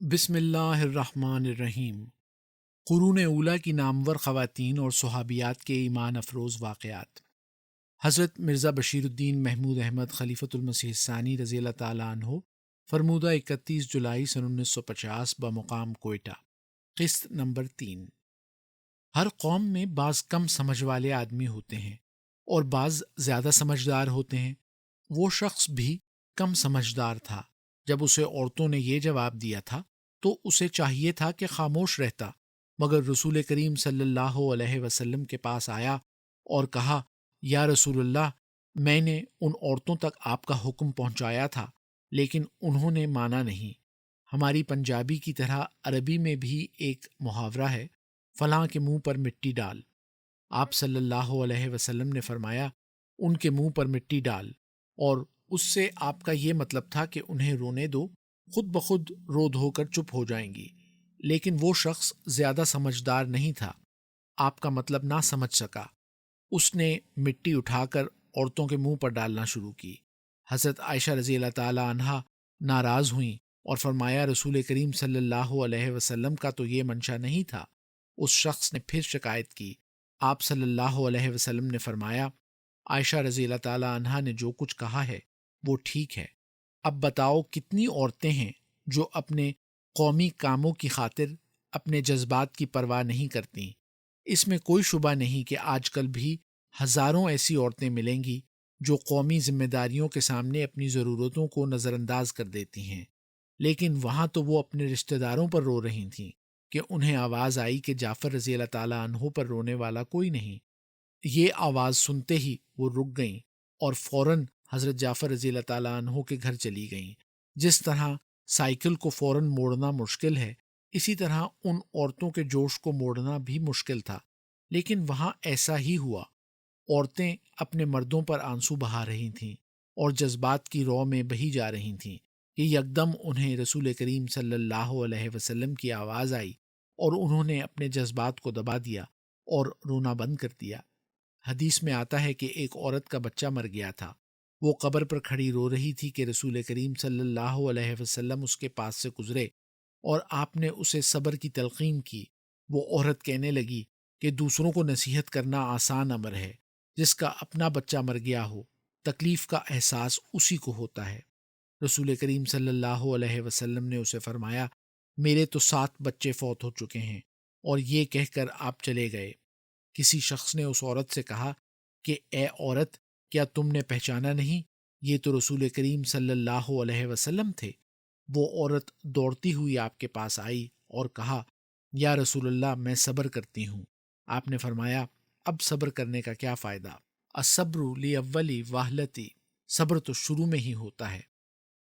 بسم اللہ الرحمن الرحیم۔ قرون اولیٰ کی نامور خواتین اور صحابیات کے ایمان افروز واقعات۔ حضرت مرزا بشیر الدین محمود احمد خلیفۃ المسیح الثانی رضی اللہ تعالیٰ عنہ فرمودہ 31 جولائی سن 1950 بمقام کوئٹہ۔ قسط نمبر 3۔ ہر قوم میں بعض کم سمجھ والے آدمی ہوتے ہیں اور بعض زیادہ سمجھدار ہوتے ہیں۔ وہ شخص بھی کم سمجھدار تھا۔ جب اسے عورتوں نے یہ جواب دیا تھا تو اسے چاہیے تھا کہ خاموش رہتا، مگر رسول کریم صلی اللہ علیہ وسلم کے پاس آیا اور کہا، یا رسول اللہ، میں نے ان عورتوں تک آپ کا حکم پہنچایا تھا لیکن انہوں نے مانا نہیں۔ ہماری پنجابی کی طرح عربی میں بھی ایک محاورہ ہے، فلاں کے منہ پر مٹی ڈال۔ آپ صلی اللہ علیہ وسلم نے فرمایا، ان کے منہ پر مٹی ڈال، اور اس سے آپ کا یہ مطلب تھا کہ انہیں رونے دو، خود بخود رو دھو کر چپ ہو جائیں گی۔ لیکن وہ شخص زیادہ سمجھدار نہیں تھا، آپ کا مطلب نہ سمجھ سکا۔ اس نے مٹی اٹھا کر عورتوں کے منہ پر ڈالنا شروع کی۔ حضرت عائشہ رضی اللہ تعالی عنہا ناراض ہوئیں اور فرمایا، رسول کریم صلی اللہ علیہ وسلم کا تو یہ منشا نہیں تھا۔ اس شخص نے پھر شکایت کی۔ آپ صلی اللہ علیہ وسلم نے فرمایا، عائشہ رضی اللہ تعالی عنہا نے جو کچھ کہا ہے وہ ٹھیک ہے۔ اب بتاؤ کتنی عورتیں ہیں جو اپنے قومی کاموں کی خاطر اپنے جذبات کی پرواہ نہیں کرتیں۔ اس میں کوئی شبہ نہیں کہ آج کل بھی ہزاروں ایسی عورتیں ملیں گی جو قومی ذمہ داریوں کے سامنے اپنی ضرورتوں کو نظر انداز کر دیتی ہیں، لیکن وہاں تو وہ اپنے رشتہ داروں پر رو رہی تھیں کہ انہیں آواز آئی کہ جعفر رضی اللہ تعالیٰ عنہ پر رونے والا کوئی نہیں۔ یہ آواز سنتے ہی وہ رک گئیں اور فوراً حضرت جعفر رضی اللہ تعالیٰ عنہ کے گھر چلی گئیں۔ جس طرح سائیکل کو فوراً موڑنا مشکل ہے، اسی طرح ان عورتوں کے جوش کو موڑنا بھی مشکل تھا، لیکن وہاں ایسا ہی ہوا۔ عورتیں اپنے مردوں پر آنسو بہا رہی تھیں اور جذبات کی رو میں بہی جا رہی تھیں کہ یکدم انہیں رسول کریم صلی اللہ علیہ وسلم کی آواز آئی اور انہوں نے اپنے جذبات کو دبا دیا اور رونا بند کر دیا۔ حدیث میں آتا ہے کہ ایک عورت کا بچہ مر گیا تھا۔ وہ قبر پر کھڑی رو رہی تھی کہ رسول کریم صلی اللہ علیہ وسلم اس کے پاس سے گزرے اور آپ نے اسے صبر کی تلقین کی۔ وہ عورت کہنے لگی کہ دوسروں کو نصیحت کرنا آسان امر ہے، جس کا اپنا بچہ مر گیا ہو تکلیف کا احساس اسی کو ہوتا ہے۔ رسول کریم صلی اللہ علیہ وسلم نے اسے فرمایا، میرے تو 7 بچے فوت ہو چکے ہیں، اور یہ کہہ کر آپ چلے گئے۔ کسی شخص نے اس عورت سے کہا کہ اے عورت، کیا تم نے پہچانا نہیں؟ یہ تو رسول کریم صلی اللہ علیہ وسلم تھے۔ وہ عورت دوڑتی ہوئی آپ کے پاس آئی اور کہا، یا رسول اللہ، میں صبر کرتی ہوں۔ آپ نے فرمایا، اب صبر کرنے کا کیا فائدہ؟ الصبر لاولی واہلتی، صبر تو شروع میں ہی ہوتا ہے۔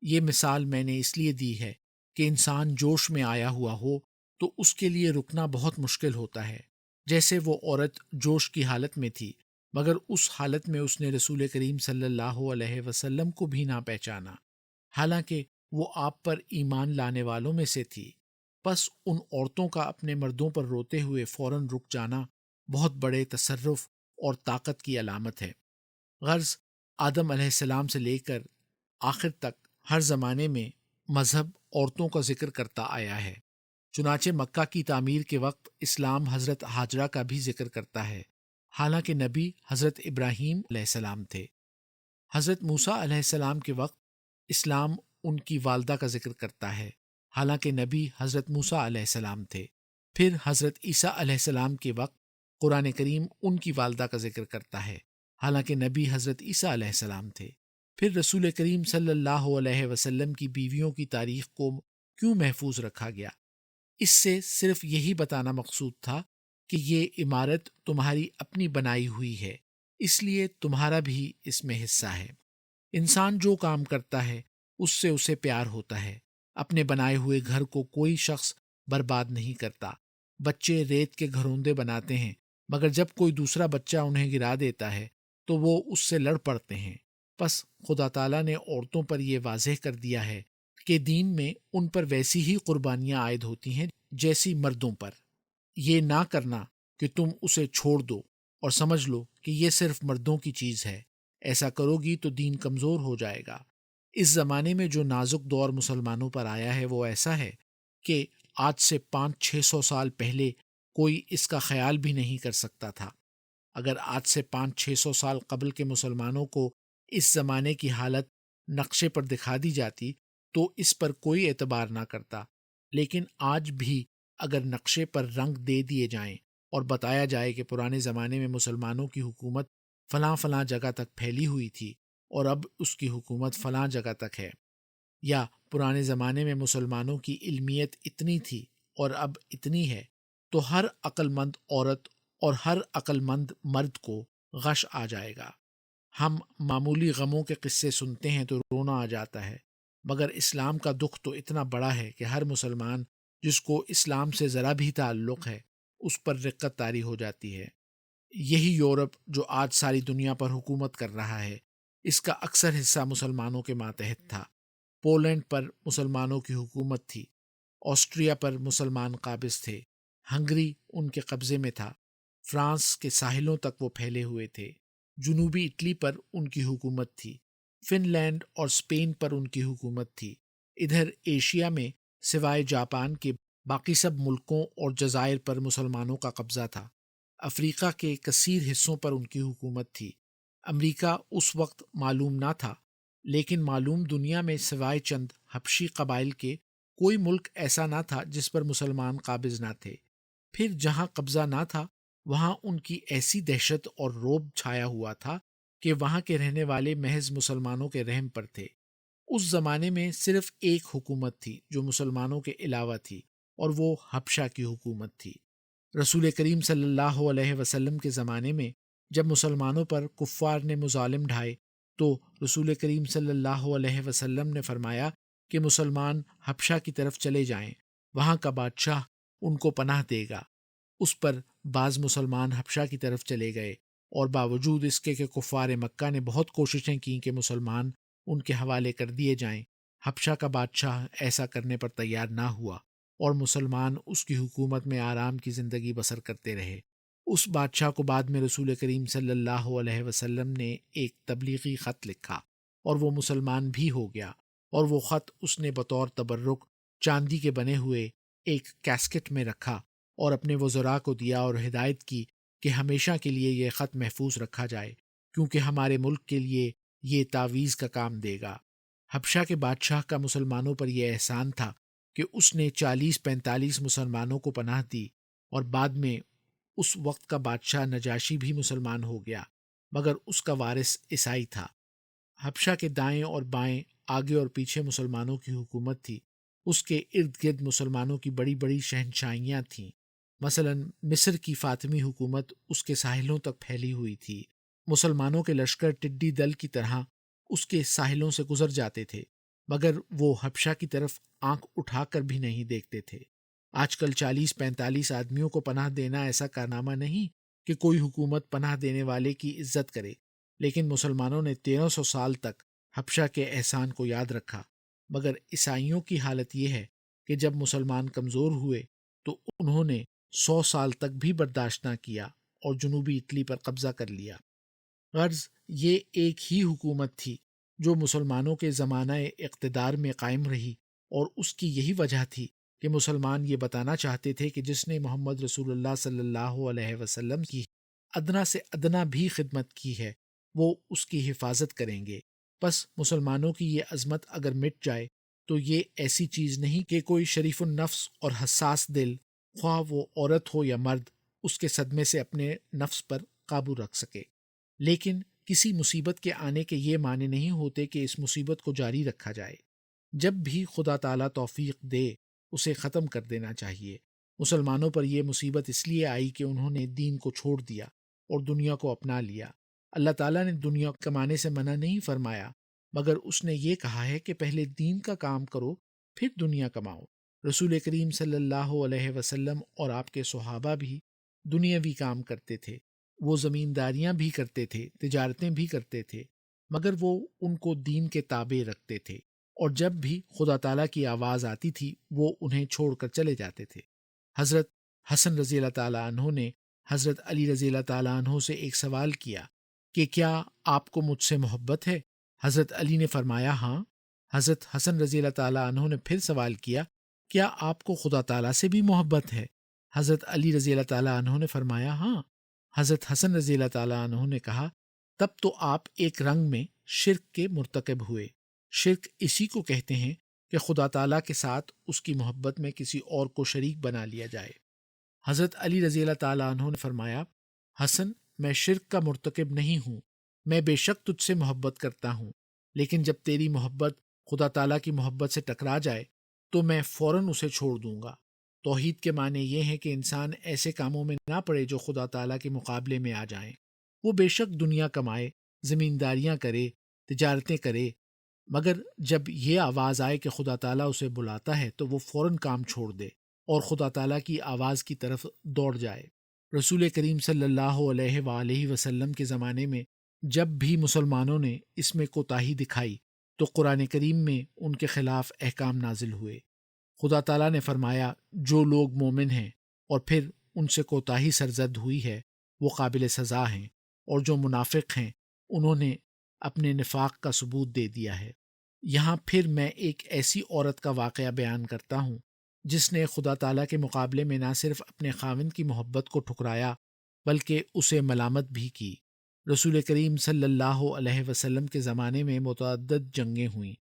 یہ مثال میں نے اس لیے دی ہے کہ انسان جوش میں آیا ہوا ہو تو اس کے لیے رکنا بہت مشکل ہوتا ہے۔ جیسے وہ عورت جوش کی حالت میں تھی، مگر اس حالت میں اس نے رسول کریم صلی اللہ علیہ وسلم کو بھی نہ پہچانا، حالانکہ وہ آپ پر ایمان لانے والوں میں سے تھی۔ پس ان عورتوں کا اپنے مردوں پر روتے ہوئے فوراً رک جانا بہت بڑے تصرف اور طاقت کی علامت ہے۔ غرض آدم علیہ السلام سے لے کر آخر تک ہر زمانے میں مذہب عورتوں کا ذکر کرتا آیا ہے۔ چنانچہ مکہ کی تعمیر کے وقت اسلام حضرت ہاجرہ کا بھی ذکر کرتا ہے، حالانکہ نبی حضرت ابراہیم علیہ السلام تھے۔ حضرت موسیٰ علیہ السلام کے وقت اسلام ان کی والدہ کا ذکر کرتا ہے، حالانکہ نبی حضرت موسیٰ علیہ السلام تھے۔ پھر حضرت عیسیٰ علیہ السلام کے وقت قرآن کریم ان کی والدہ کا ذکر کرتا ہے، حالانکہ نبی حضرت عیسیٰ علیہ السلام تھے۔ پھر رسول کریم صلی اللہ علیہ وسلم کی بیویوں کی تاریخ کو کیوں محفوظ رکھا گیا؟ اس سے صرف یہی بتانا مقصود تھا کہ یہ عمارت تمہاری اپنی بنائی ہوئی ہے، اس لیے تمہارا بھی اس میں حصہ ہے۔ انسان جو کام کرتا ہے اس سے اسے پیار ہوتا ہے۔ اپنے بنائے ہوئے گھر کو کوئی شخص برباد نہیں کرتا۔ بچے ریت کے گھروندے بناتے ہیں، مگر جب کوئی دوسرا بچہ انہیں گرا دیتا ہے تو وہ اس سے لڑ پڑتے ہیں۔ پس خدا تعالیٰ نے عورتوں پر یہ واضح کر دیا ہے کہ دین میں ان پر ویسی ہی قربانیاں عائد ہوتی ہیں جیسی مردوں پر۔ یہ نہ کرنا کہ تم اسے چھوڑ دو اور سمجھ لو کہ یہ صرف مردوں کی چیز ہے، ایسا کرو گی تو دین کمزور ہو جائے گا۔ اس زمانے میں جو نازک دور مسلمانوں پر آیا ہے وہ ایسا ہے کہ آج سے 500-600 سال پہلے کوئی اس کا خیال بھی نہیں کر سکتا تھا۔ اگر آج سے 500-600 سال قبل کے مسلمانوں کو اس زمانے کی حالت نقشے پر دکھا دی جاتی تو اس پر کوئی اعتبار نہ کرتا، لیکن آج بھی اگر نقشے پر رنگ دے دیے جائیں اور بتایا جائے کہ پرانے زمانے میں مسلمانوں کی حکومت فلاں فلاں جگہ تک پھیلی ہوئی تھی اور اب اس کی حکومت فلاں جگہ تک ہے، یا پرانے زمانے میں مسلمانوں کی علمیت اتنی تھی اور اب اتنی ہے، تو ہر عقل مند عورت اور ہر عقل مند مرد کو غش آ جائے گا۔ ہم معمولی غموں کے قصے سنتے ہیں تو رونا آ جاتا ہے، مگر اسلام کا دکھ تو اتنا بڑا ہے کہ ہر مسلمان جس کو اسلام سے ذرا بھی تعلق ہے اس پر رقت طاری ہو جاتی ہے۔ یہی یورپ جو آج ساری دنیا پر حکومت کر رہا ہے، اس کا اکثر حصہ مسلمانوں کے ماتحت تھا۔ پولینڈ پر مسلمانوں کی حکومت تھی، آسٹریا پر مسلمان قابض تھے، ہنگری ان کے قبضے میں تھا، فرانس کے ساحلوں تک وہ پھیلے ہوئے تھے، جنوبی اٹلی پر ان کی حکومت تھی، فن لینڈ اور اسپین پر ان کی حکومت تھی۔ ادھر ایشیا میں سوائے جاپان کے باقی سب ملکوں اور جزائر پر مسلمانوں کا قبضہ تھا۔ افریقہ کے کثیر حصوں پر ان کی حکومت تھی۔ امریکہ اس وقت معلوم نہ تھا، لیکن معلوم دنیا میں سوائے چند حبشی قبائل کے کوئی ملک ایسا نہ تھا جس پر مسلمان قابض نہ تھے۔ پھر جہاں قبضہ نہ تھا وہاں ان کی ایسی دہشت اور رعب چھایا ہوا تھا کہ وہاں کے رہنے والے محض مسلمانوں کے رحم پر تھے۔ اس زمانے میں صرف ایک حکومت تھی جو مسلمانوں کے علاوہ تھی، اور وہ حبشہ کی حکومت تھی۔ رسول کریم صلی اللہ علیہ وسلم کے زمانے میں جب مسلمانوں پر کفار نے مظالم ڈھائے تو رسول کریم صلی اللہ علیہ وسلم نے فرمایا کہ مسلمان حبشہ کی طرف چلے جائیں، وہاں کا بادشاہ ان کو پناہ دے گا۔ اس پر بعض مسلمان حبشہ کی طرف چلے گئے، اور باوجود اس کے کہ کفار مکہ نے بہت کوششیں کیں کہ مسلمان ان کے حوالے کر دیے جائیں، حبشہ کا بادشاہ ایسا کرنے پر تیار نہ ہوا، اور مسلمان اس کی حکومت میں آرام کی زندگی بسر کرتے رہے۔ اس بادشاہ کو بعد میں رسول کریم صلی اللہ علیہ وسلم نے ایک تبلیغی خط لکھا اور وہ مسلمان بھی ہو گیا، اور وہ خط اس نے بطور تبرک چاندی کے بنے ہوئے ایک کیسکٹ میں رکھا اور اپنے وزراء کو دیا اور ہدایت کی کہ ہمیشہ کے لیے یہ خط محفوظ رکھا جائے، کیونکہ ہمارے ملک کے لیے یہ تعویذ کا کام دے گا۔ حبشہ کے بادشاہ کا مسلمانوں پر یہ احسان تھا کہ اس نے 40-45 مسلمانوں کو پناہ دی، اور بعد میں اس وقت کا بادشاہ نجاشی بھی مسلمان ہو گیا، مگر اس کا وارث عیسائی تھا۔ حبشہ کے دائیں اور بائیں، آگے اور پیچھے مسلمانوں کی حکومت تھی۔ اس کے ارد گرد مسلمانوں کی بڑی بڑی شہنشاہیاں تھیں۔ مثلا مصر کی فاطمی حکومت اس کے ساحلوں تک پھیلی ہوئی تھی۔ مسلمانوں کے لشکر ٹڈی دل کی طرح اس کے ساحلوں سے گزر جاتے تھے، مگر وہ حبشہ کی طرف آنکھ اٹھا کر بھی نہیں دیکھتے تھے۔ آج کل 40-45 آدمیوں کو پناہ دینا ایسا کارنامہ نہیں کہ کوئی حکومت پناہ دینے والے کی عزت کرے، لیکن مسلمانوں نے 1300 سال تک حبشہ کے احسان کو یاد رکھا۔ مگر عیسائیوں کی حالت یہ ہے کہ جب مسلمان کمزور ہوئے تو انہوں نے 100 سال تک بھی برداشت نہ کیا اور جنوبی اٹلی پر قبضہ کر لیا۔ غرض یہ ایک ہی حکومت تھی جو مسلمانوں کے زمانہ اقتدار میں قائم رہی، اور اس کی یہی وجہ تھی کہ مسلمان یہ بتانا چاہتے تھے کہ جس نے محمد رسول اللہ صلی اللہ علیہ وسلم کی ادنا سے ادنا بھی خدمت کی ہے وہ اس کی حفاظت کریں گے۔ بس مسلمانوں کی یہ عظمت اگر مٹ جائے تو یہ ایسی چیز نہیں کہ کوئی شریف النفس اور حساس دل، خواہ وہ عورت ہو یا مرد، اس کے صدمے سے اپنے نفس پر قابو رکھ سکے۔ لیکن کسی مصیبت کے آنے کے یہ معنی نہیں ہوتے کہ اس مصیبت کو جاری رکھا جائے۔ جب بھی خدا تعالیٰ توفیق دے اسے ختم کر دینا چاہیے۔ مسلمانوں پر یہ مصیبت اس لیے آئی کہ انہوں نے دین کو چھوڑ دیا اور دنیا کو اپنا لیا۔ اللہ تعالیٰ نے دنیا کمانے سے منع نہیں فرمایا، مگر اس نے یہ کہا ہے کہ پہلے دین کا کام کرو پھر دنیا کماؤ۔ رسول کریم صلی اللہ علیہ وسلم اور آپ کے صحابہ بھی دنیاوی کام کرتے تھے، وہ زمینداریاں بھی کرتے تھے، تجارتیں بھی کرتے تھے، مگر وہ ان کو دین کے تابع رکھتے تھے، اور جب بھی خدا تعالیٰ کی آواز آتی تھی وہ انہیں چھوڑ کر چلے جاتے تھے۔ حضرت حسن رضی اللہ تعالیٰ عنہ نے حضرت علی رضی اللہ تعالیٰ عنہ سے ایک سوال کیا کہ کیا آپ کو مجھ سے محبت ہے؟ حضرت علی نے فرمایا ہاں۔ حضرت حسن رضی اللہ تعالیٰ عنہ نے پھر سوال کیا کیا آپ کو خدا تعالیٰ سے بھی محبت ہے؟ حضرت علی رضی اللہ تعالیٰ عنہ نے فرمایا ہاں۔ حضرت حسن رضی اللہ تعالیٰ عنہ نے کہا تب تو آپ ایک رنگ میں شرک کے مرتکب ہوئے۔ شرک اسی کو کہتے ہیں کہ خدا تعالیٰ کے ساتھ اس کی محبت میں کسی اور کو شریک بنا لیا جائے۔ حضرت علی رضی اللہ تعالیٰ عنہ نے فرمایا حسن، میں شرک کا مرتکب نہیں ہوں، میں بے شک تجھ سے محبت کرتا ہوں، لیکن جب تیری محبت خدا تعالیٰ کی محبت سے ٹکرا جائے تو میں فوراً اسے چھوڑ دوں گا۔ توحید کے معنی یہ ہے کہ انسان ایسے کاموں میں نہ پڑے جو خدا تعالیٰ کے مقابلے میں آ جائیں۔ وہ بے شک دنیا کمائے، زمینداریاں کرے، تجارتیں کرے، مگر جب یہ آواز آئے کہ خدا تعالیٰ اسے بلاتا ہے تو وہ فوراً کام چھوڑ دے اور خدا تعالیٰ کی آواز کی طرف دوڑ جائے۔ رسول کریم صلی اللہ علیہ وآلہ وسلم کے زمانے میں جب بھی مسلمانوں نے اس میں کوتاہی دکھائی تو قرآن کریم میں ان کے خلاف احکام نازل ہوئے۔ خدا تعالیٰ نے فرمایا جو لوگ مومن ہیں اور پھر ان سے کوتاہی سرزد ہوئی ہے وہ قابل سزا ہیں، اور جو منافق ہیں انہوں نے اپنے نفاق کا ثبوت دے دیا ہے۔ یہاں پھر میں ایک ایسی عورت کا واقعہ بیان کرتا ہوں جس نے خدا تعالیٰ کے مقابلے میں نہ صرف اپنے خاوند کی محبت کو ٹھکرایا بلکہ اسے ملامت بھی کی۔ رسول کریم صلی اللہ علیہ وسلم کے زمانے میں متعدد جنگیں ہوئیں،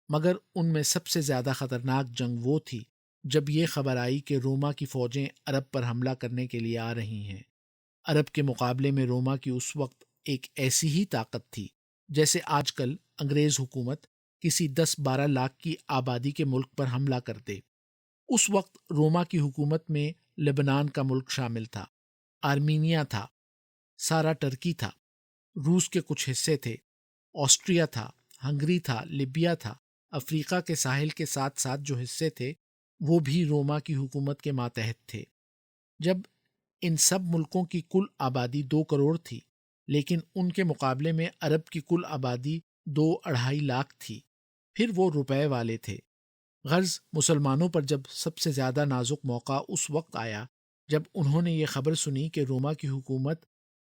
مگر ان میں سب سے زیادہ خطرناک جنگ وہ تھی جب یہ خبر آئی کہ روما کی فوجیں عرب پر حملہ کرنے کے لیے آ رہی ہیں۔ عرب کے مقابلے میں روما کی اس وقت ایک ایسی ہی طاقت تھی جیسے آج کل انگریز حکومت کسی 10-12 لاکھ کی آبادی کے ملک پر حملہ کر دے۔ اس وقت روما کی حکومت میں لبنان کا ملک شامل تھا، آرمینیا تھا، سارا ٹرکی تھا، روس کے کچھ حصے تھے، آسٹریا تھا، ہنگری تھا، لیبیا تھا، افریقہ کے ساحل کے ساتھ ساتھ جو حصے تھے وہ بھی روما کی حکومت کے ماتحت تھے۔ جب ان سب ملکوں کی کل آبادی 2 کروڑ تھی، لیکن ان کے مقابلے میں عرب کی کل آبادی 2-2.5 لاکھ تھی، پھر وہ روپے والے تھے۔ غرض مسلمانوں پر جب سب سے زیادہ نازک موقع اس وقت آیا جب انہوں نے یہ خبر سنی کہ روما کی حکومت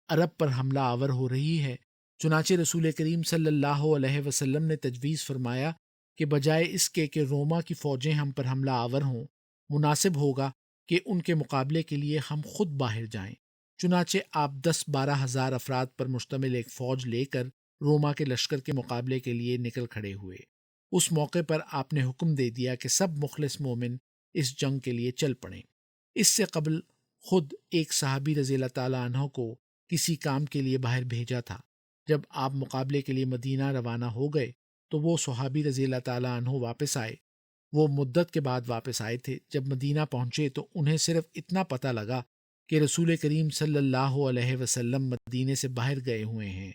عرب پر حملہ آور ہو رہی ہے۔ چنانچہ رسول کریم صلی اللہ علیہ وسلم نے تجویز فرمایا کہ بجائے اس کے کہ روما کی فوجیں ہم پر حملہ آور ہوں، مناسب ہوگا کہ ان کے مقابلے کے لیے ہم خود باہر جائیں۔ چنانچہ آپ 10-12 ہزار افراد پر مشتمل ایک فوج لے کر روما کے لشکر کے مقابلے کے لیے نکل کھڑے ہوئے۔ اس موقع پر آپ نے حکم دے دیا کہ سب مخلص مومن اس جنگ کے لیے چل پڑیں۔ اس سے قبل خود ایک صحابی رضی اللہ تعالیٰ عنہ کو کسی کام کے لیے باہر بھیجا تھا۔ جب آپ مقابلے کے لیے مدینہ روانہ ہو گئے تو وہ صحابی رضی اللہ تعالیٰ عنہ واپس آئے۔ وہ مدت کے بعد واپس آئے تھے۔ جب مدینہ پہنچے تو انہیں صرف اتنا پتہ لگا کہ رسول کریم صلی اللہ علیہ وسلم مدینے سے باہر گئے ہوئے ہیں۔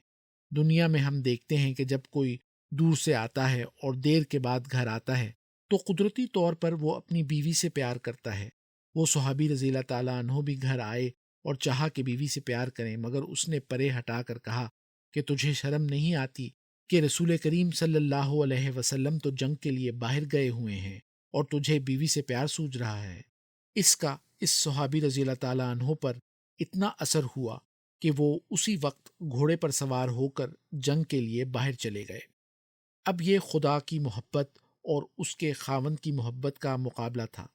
دنیا میں ہم دیکھتے ہیں کہ جب کوئی دور سے آتا ہے اور دیر کے بعد گھر آتا ہے تو قدرتی طور پر وہ اپنی بیوی سے پیار کرتا ہے۔ وہ صحابی رضی اللہ تعالیٰ عنہ بھی گھر آئے اور چاہا کہ بیوی سے پیار کریں، مگر اس نے پرے ہٹا کر کہا کہ تجھے شرم نہیں آتی کہ رسول کریم صلی اللہ علیہ وسلم تو جنگ کے لیے باہر گئے ہوئے ہیں اور تجھے بیوی سے پیار سوج رہا ہے۔ اس کا اس صحابی رضی اللہ تعالیٰ عنہ پر اتنا اثر ہوا کہ وہ اسی وقت گھوڑے پر سوار ہو کر جنگ کے لیے باہر چلے گئے۔ اب یہ خدا کی محبت اور اس کے خاوند کی محبت کا مقابلہ تھا۔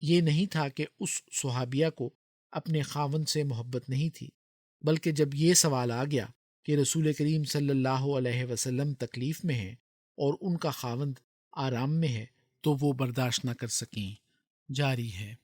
یہ نہیں تھا کہ اس صحابیہ کو اپنے خاوند سے محبت نہیں تھی، بلکہ جب یہ سوال آ گیا کہ رسول کریم صلی اللہ علیہ وسلم تکلیف میں ہیں اور ان کا خاوند آرام میں ہے تو وہ برداشت نہ کر سکیں۔ جاری ہے۔